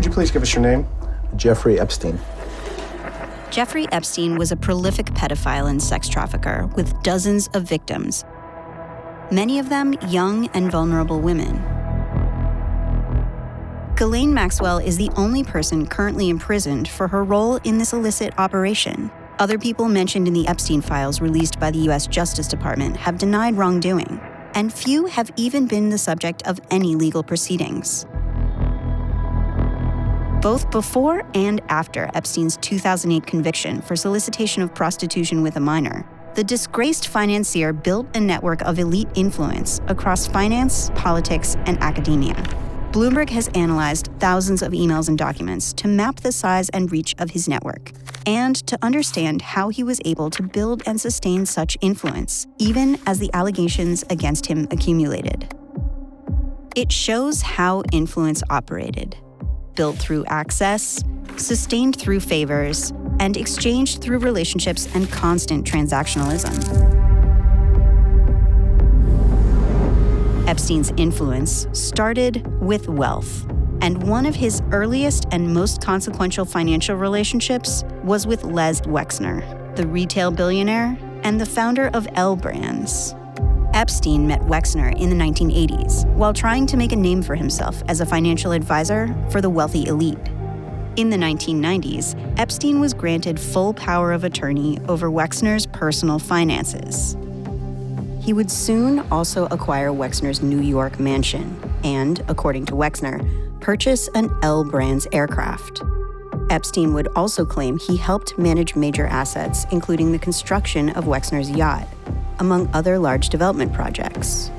you please give us your name? Jeffrey Epstein. Jeffrey Epstein was a prolific pedophile and sex trafficker with dozens of victims, many of them young and vulnerable women. Ghislaine Maxwell is the only person currently imprisoned for her role in this illicit operation. Other people mentioned in the Epstein files released by the U.S. Justice Department have denied wrongdoing, and few have even been the subject of any legal proceedings. Both before and after Epstein's 2008 conviction for solicitation of prostitution with a minor, the disgraced financier built a network of elite influence across finance, politics, and academia. Bloomberg has analyzed thousands of emails and documents to map the size and reach of his network, and to understand how he was able to build and sustain such influence, even as the allegations against him accumulated. It shows how influence operated, built through access, sustained through favors, and exchanged through relationships and constant transactionalism. Epstein's influence started with wealth, and one of his earliest and most consequential financial relationships was with Les Wexner, the retail billionaire and the founder of L Brands. Epstein met Wexner in the 1980s while trying to make a name for himself as a financial advisor for the wealthy elite. In the 1990s, Epstein was granted full power of attorney over Wexner's personal finances. He would soon also acquire Wexner's New York mansion and, according to Wexner, purchase an L Brands aircraft. Epstein would also claim he helped manage major assets, including the construction of Wexner's yacht, among other large development projects.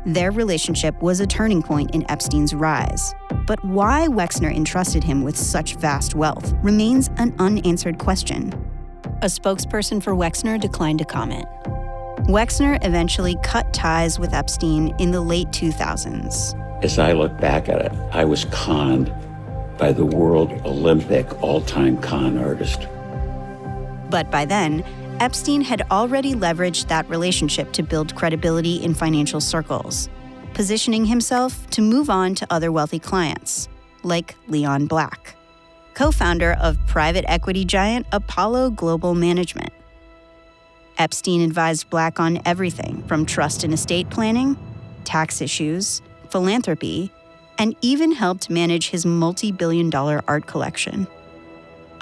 Their relationship was a turning point in Epstein's rise, but why Wexner entrusted him with such vast wealth remains an unanswered question. A spokesperson for Wexner declined to comment. Wexner eventually cut ties with Epstein in the late 2000s. As I look back at it, I was conned by the world Olympic all-time con artist. But by then, Epstein had already leveraged that relationship to build credibility in financial circles, positioning himself to move on to other wealthy clients, like Leon Black, co-founder of private equity giant Apollo Global Management. Epstein advised Black on everything from trust and estate planning, tax issues, philanthropy, and even helped manage his multi-billion-dollar art collection.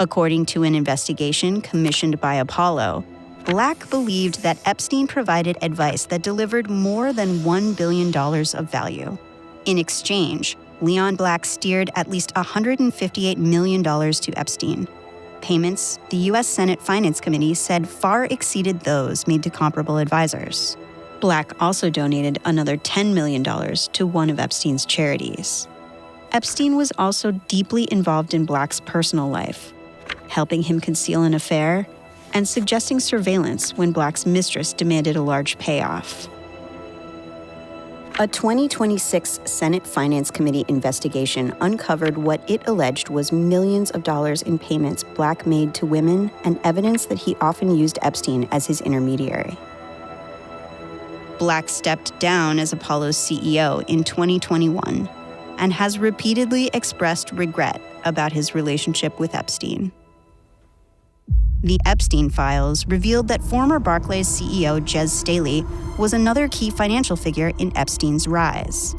According to an investigation commissioned by Apollo, Black believed that Epstein provided advice that delivered more than $1 billion of value. In exchange, Leon Black steered at least $158 million to Epstein. Payments the U.S. Senate Finance Committee said far exceeded those made to comparable advisors. Black also donated another $10 million to one of Epstein's charities. Epstein was also deeply involved in Black's personal life, helping him conceal an affair and suggesting surveillance when Black's mistress demanded a large payoff. A 2026 Senate Finance Committee investigation uncovered what it alleged was millions of dollars in payments Black made to women and evidence that he often used Epstein as his intermediary. Black stepped down as Apollo's CEO in 2021 and has repeatedly expressed regret about his relationship with Epstein. The Epstein files revealed that former Barclays CEO Jes Staley was another key financial figure in Epstein's rise.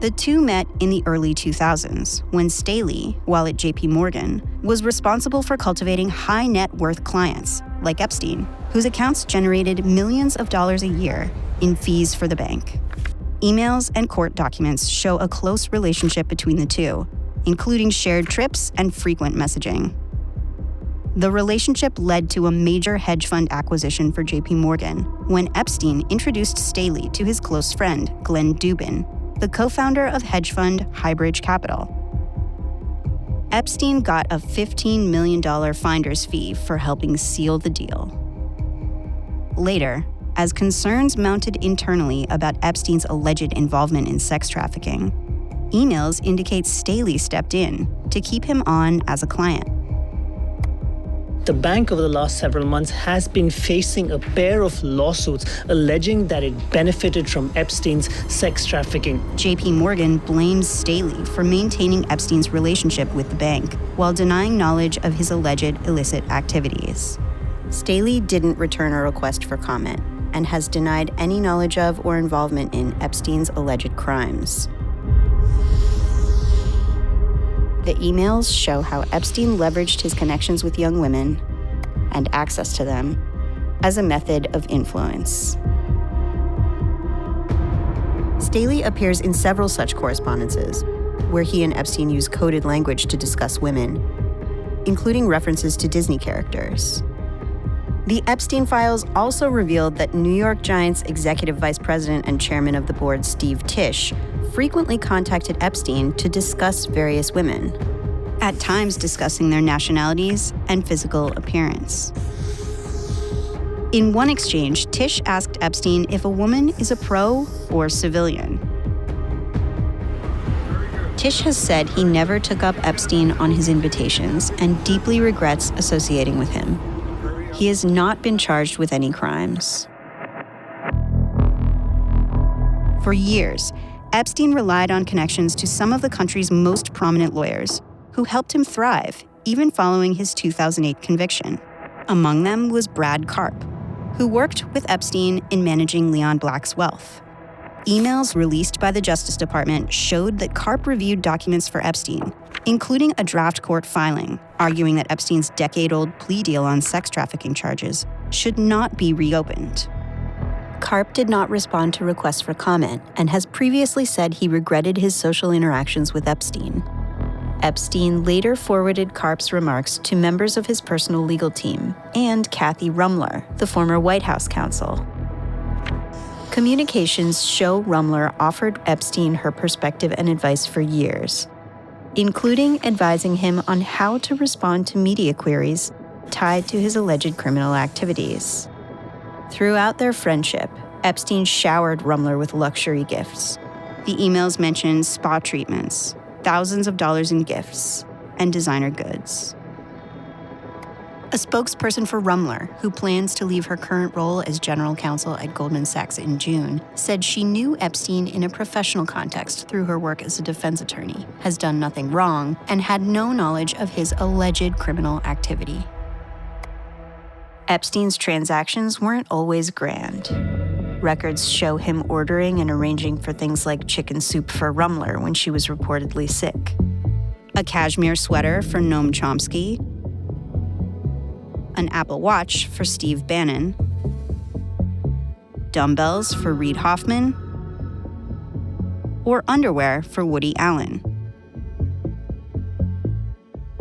The two met in the early 2000s when Staley, while at JP Morgan, was responsible for cultivating high net worth clients, like Epstein, whose accounts generated millions of dollars a year in fees for the bank. Emails and court documents show a close relationship between the two, including shared trips and frequent messaging. The relationship led to a major hedge fund acquisition for JP Morgan when Epstein introduced Staley to his close friend, Glenn Dubin, the co-founder of hedge fund Highbridge Capital. Epstein got a $15 million finder's fee for helping seal the deal. Later, as concerns mounted internally about Epstein's alleged involvement in sex trafficking, emails indicate Staley stepped in to keep him on as a client. the bank over the last several months has been facing a pair of lawsuits alleging that it benefited from Epstein's sex trafficking. JP Morgan blames Staley for maintaining Epstein's relationship with the bank while denying knowledge of his alleged illicit activities. Staley didn't return a request for comment and has denied any knowledge of or involvement in Epstein's alleged crimes. The emails show how Epstein leveraged his connections with young women and access to them as a method of influence. Staley appears in several such correspondences, where he and Epstein use coded language to discuss women, including references to Disney characters. The Epstein files also revealed that New York Giants executive vice president and chairman of the board, Steve Tisch, frequently contacted Epstein to discuss various women, at times discussing their nationalities and physical appearance. In one exchange, Tisch asked Epstein if a woman is a pro or civilian. Tisch has said he never took up Epstein on his invitations and deeply regrets associating with him. He has not been charged with any crimes. For years, Epstein relied on connections to some of the country's most prominent lawyers, who helped him thrive, even following his 2008 conviction. Among them was Brad Karp, who worked with Epstein in managing Leon Black's wealth. Emails released by the Justice Department showed that Karp reviewed documents for Epstein, including a draft court filing, arguing that Epstein's decade-old plea deal on sex trafficking charges should not be reopened. Karp did not respond to requests for comment and has previously said he regretted his social interactions with Epstein. Epstein later forwarded Karp's remarks to members of his personal legal team and Kathy Ruemmler, the former White House counsel. Communications show Ruemmler offered Epstein her perspective and advice for years, including advising him on how to respond to media queries tied to his alleged criminal activities. Throughout their friendship, Epstein showered Ruemmler with luxury gifts. The emails mentioned spa treatments, thousands of dollars in gifts, and designer goods. A spokesperson for Ruemmler, who plans to leave her current role as general counsel at Goldman Sachs in June, said she knew Epstein in a professional context through her work as a defense attorney, has done nothing wrong, and had no knowledge of his alleged criminal activity. Epstein's transactions weren't always grand. Records show him ordering and arranging for things like chicken soup for Ruemmler when she was reportedly sick, a cashmere sweater for Noam Chomsky, an Apple Watch for Steve Bannon, dumbbells for Reid Hoffman, or underwear for Woody Allen.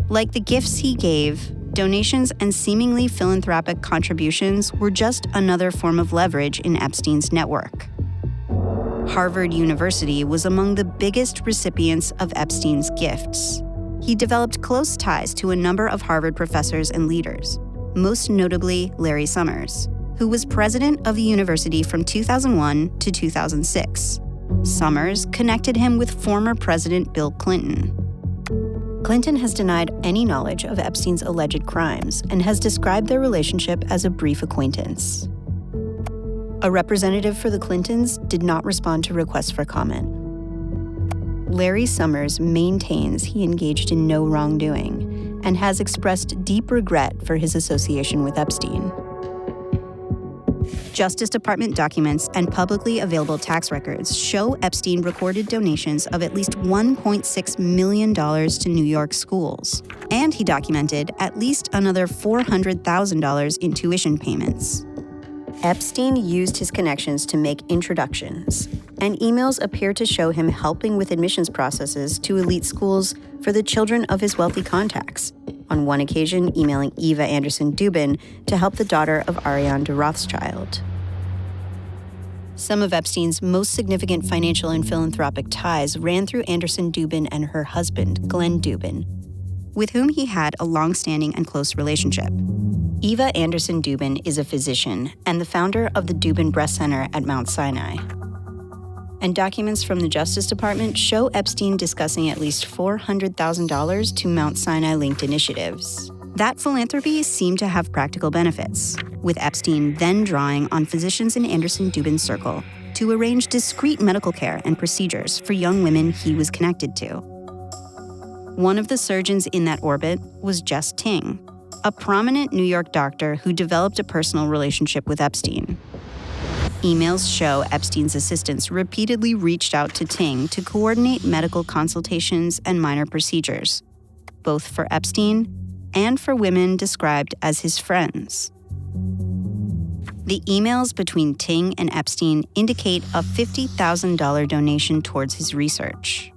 Like the gifts he gave, donations and seemingly philanthropic contributions were just another form of leverage in Epstein's network. Harvard University was among the biggest recipients of Epstein's gifts. He developed close ties to a number of Harvard professors and leaders, most notably Larry Summers, who was president of the university from 2001 to 2006. Summers connected him with former President Bill Clinton. Clinton has denied any knowledge of Epstein's alleged crimes and has described their relationship as a brief acquaintance. A representative for the Clintons did not respond to requests for comment. Larry Summers maintains he engaged in no wrongdoing and has expressed deep regret for his association with Epstein. Justice Department documents and publicly available tax records show Epstein recorded donations of at least $1.6 million to New York schools, and he documented at least another $400,000 in tuition payments. Epstein used his connections to make introductions, and emails appear to show him helping with admissions processes to elite schools for the children of his wealthy contacts, on one occasion emailing Eva Anderson Dubin to help the daughter of Ariane de Rothschild. Some of Epstein's most significant financial and philanthropic ties ran through Anderson Dubin and her husband, Glenn Dubin, with whom he had a long-standing and close relationship. Eva Anderson Dubin is a physician and the founder of the Dubin Breast Center at Mount Sinai. And documents from the Justice Department show Epstein discussing at least $400,000 to Mount Sinai-linked initiatives. That philanthropy seemed to have practical benefits, with Epstein then drawing on physicians in Anderson-Dubin's circle to arrange discreet medical care and procedures for young women he was connected to. One of the surgeons in that orbit was Jes Ting, a prominent New York doctor who developed a personal relationship with Epstein. Emails show Epstein's assistants repeatedly reached out to Ting to coordinate medical consultations and minor procedures, both for Epstein and for women described as his friends. The emails between Ting and Epstein indicate a $50,000 donation towards his research.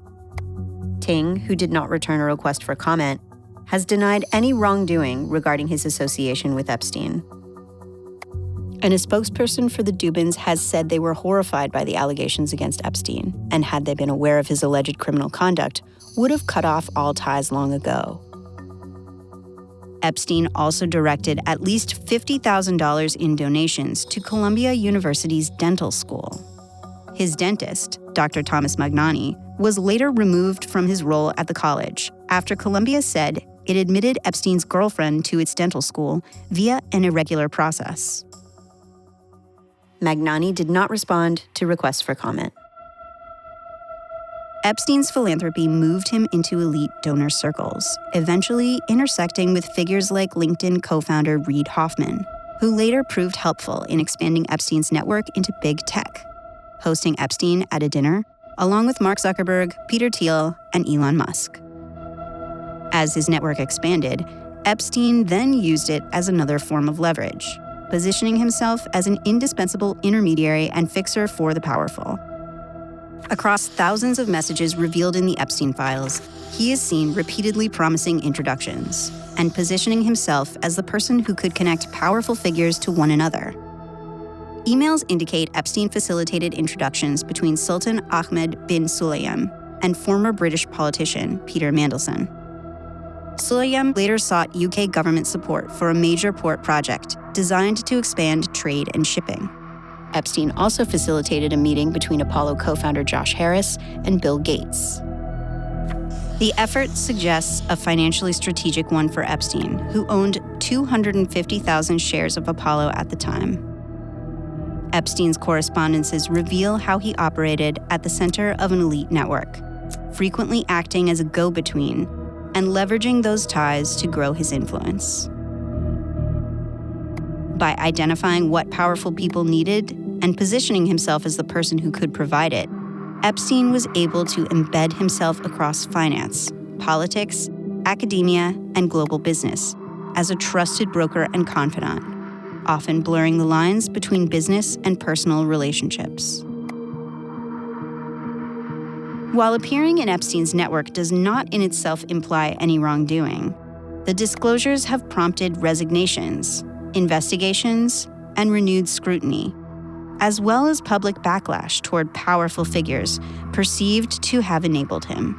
Ting, who did not return a request for comment, has denied any wrongdoing regarding his association with Epstein. And a spokesperson for the Dubins has said they were horrified by the allegations against Epstein, and had they been aware of his alleged criminal conduct, would have cut off all ties long ago. Epstein also directed at least $50,000 in donations to Columbia University's dental school. His dentist, Dr. Thomas Magnani, was later removed from his role at the college after Columbia said it admitted Epstein's girlfriend to its dental school via an irregular process. Magnani did not respond to requests for comment. Epstein's philanthropy moved him into elite donor circles, eventually intersecting with figures like LinkedIn co-founder Reid Hoffman, who later proved helpful in expanding Epstein's network into big tech, hosting Epstein at a dinner, along with Mark Zuckerberg, Peter Thiel, and Elon Musk. As his network expanded, Epstein then used it as another form of leverage, positioning himself as an indispensable intermediary and fixer for the powerful. Across thousands of messages revealed in the Epstein files, he is seen repeatedly promising introductions and positioning himself as the person who could connect powerful figures to one another. Emails indicate Epstein facilitated introductions between Sultan Ahmed bin Sulayem and former British politician Peter Mandelson. Sulayem later sought UK government support for a major port project designed to expand trade and shipping. Epstein also facilitated a meeting between Apollo co-founder Josh Harris and Bill Gates. The effort suggests a financially strategic one for Epstein, who owned 250,000 shares of Apollo at the time. Epstein's correspondences reveal how he operated at the center of an elite network, frequently acting as a go-between and leveraging those ties to grow his influence. By identifying what powerful people needed and positioning himself as the person who could provide it, Epstein was able to embed himself across finance, politics, academia, and global business as a trusted broker and confidant, often blurring the lines between business and personal relationships. While appearing in Epstein's network does not in itself imply any wrongdoing, the disclosures have prompted resignations, investigations, and renewed scrutiny, as well as public backlash toward powerful figures perceived to have enabled him.